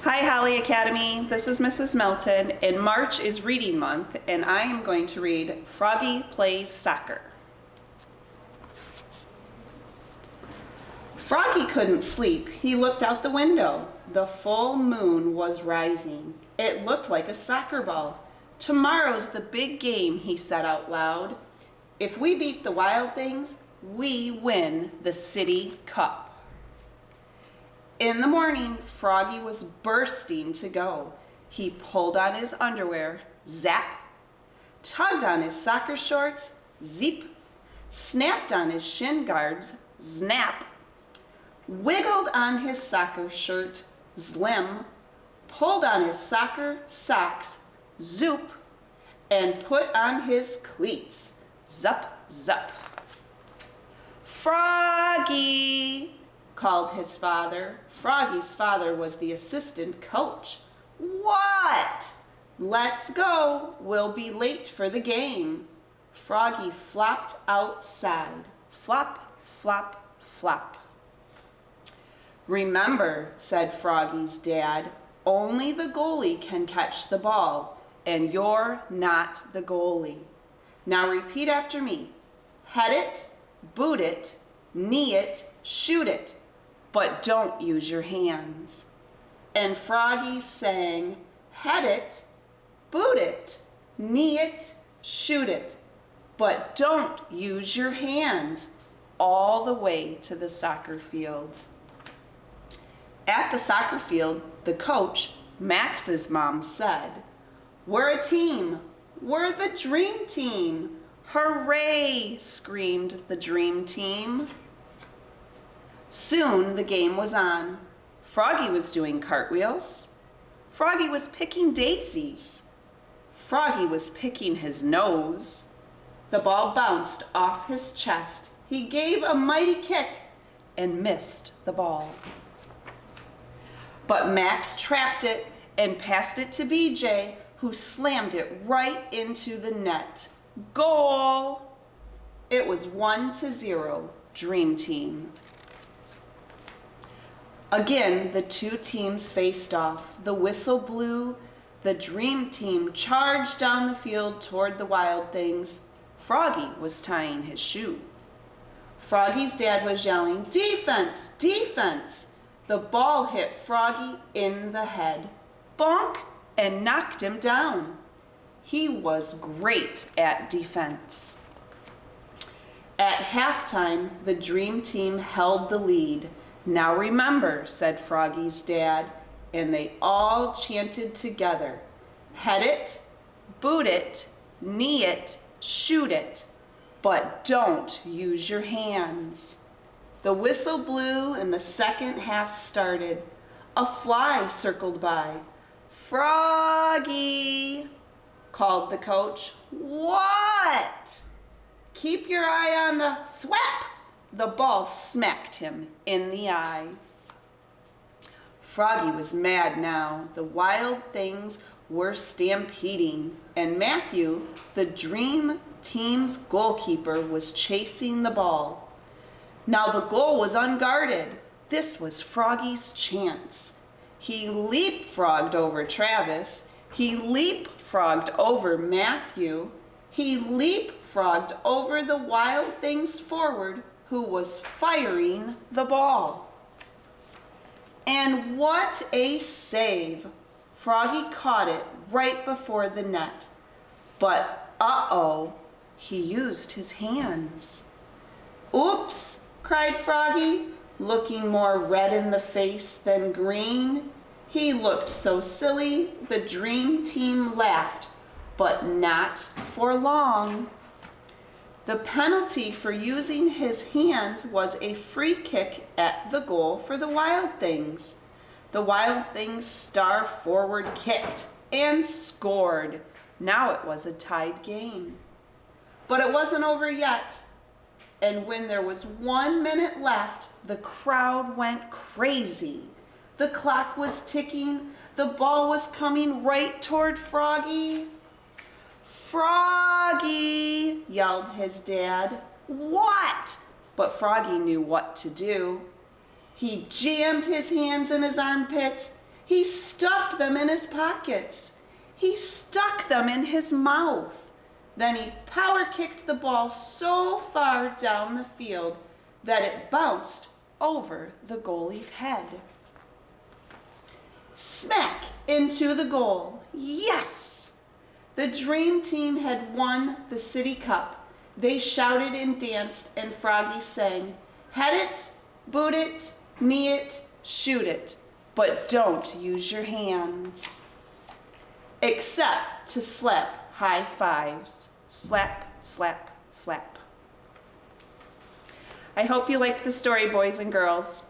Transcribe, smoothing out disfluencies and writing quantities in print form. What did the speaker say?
Hi Holly Academy, this is Mrs. Melton, and March is reading month, and I am going to read Froggy Plays Soccer. Froggy couldn't sleep. He looked out the window. The full moon was rising. It looked like a soccer ball. Tomorrow's the big game, he said out loud. If we beat the Wild Things, we win the City Cup. In the morning, Froggy was bursting to go. He pulled on his underwear, zap, tugged on his soccer shorts, zip, snapped on his shin guards, snap, wiggled on his soccer shirt, zlim, pulled on his soccer socks, zoop, and put on his cleats, zup, zup. Froggy, called his father. Froggy's father was the assistant coach. What? Let's go. We'll be late for the game. Froggy flopped outside. Flop, flop, flop. Remember, said Froggy's dad, only the goalie can catch the ball, and you're not the goalie. Now repeat after me. Head it, boot it, knee it, shoot it, but don't use your hands. And Froggy sang, head it, boot it, knee it, shoot it, but don't use your hands, all the way to the soccer field. At the soccer field, the coach, Max's mom, said, we're a team. We're the dream team. Hooray, screamed the dream team. Soon the game was on. Froggy was doing cartwheels. Froggy was picking daisies. Froggy was picking his nose. The ball bounced off his chest. He gave a mighty kick and missed the ball. But Max trapped it and passed it to BJ, who slammed it right into the net. Goal! It was 1-0, Dream Team. Again, the two teams faced off. The whistle blew. The Dream Team charged down the field toward the Wild Things. Froggy was tying his shoe. Froggy's dad was yelling, defense, defense. The ball hit Froggy in the head, bonk, and knocked him down. He was great at defense. At halftime, the Dream Team held the lead. Now remember, said Froggy's dad, and they all chanted together. Head it, boot it, knee it, shoot it, but don't use your hands. The whistle blew and the second half started. A fly circled by. Froggy, called the coach. What? Keep your eye on the thwap. The ball smacked him in the eye. Froggy was mad now. The Wild Things were stampeding, and Matthew, the Dream Team's goalkeeper, was chasing the ball. Now the goal was unguarded. This was Froggy's chance. He leapfrogged over Travis. He leapfrogged over Matthew. He leapfrogged over the Wild Things forward, who was firing the ball. And what a save! Froggy caught it right before the net. But uh-oh, he used his hands. Oops, cried Froggy, looking more red in the face than green. He looked so silly, the Dream Team laughed, but not for long. The penalty for using his hands was a free kick at the goal for the Wild Things. The Wild Things star forward kicked and scored. Now it was a tied game. But it wasn't over yet. And when there was 1 minute left, the crowd went crazy. The clock was ticking. The ball was coming right toward Froggy. Froggy, yelled his dad. What? But Froggy knew what to do. He jammed his hands in his armpits. He stuffed them in his pockets. He stuck them in his mouth. Then he power kicked the ball so far down the field that it bounced over the goalie's head. Smack into the goal. Yes! The Dream Team had won the City Cup. They shouted and danced, and Froggy sang, "Head it, boot it, knee it, shoot it, but don't use your hands." Except to slap high fives. Slap, slap, slap. I hope you liked the story, boys and girls.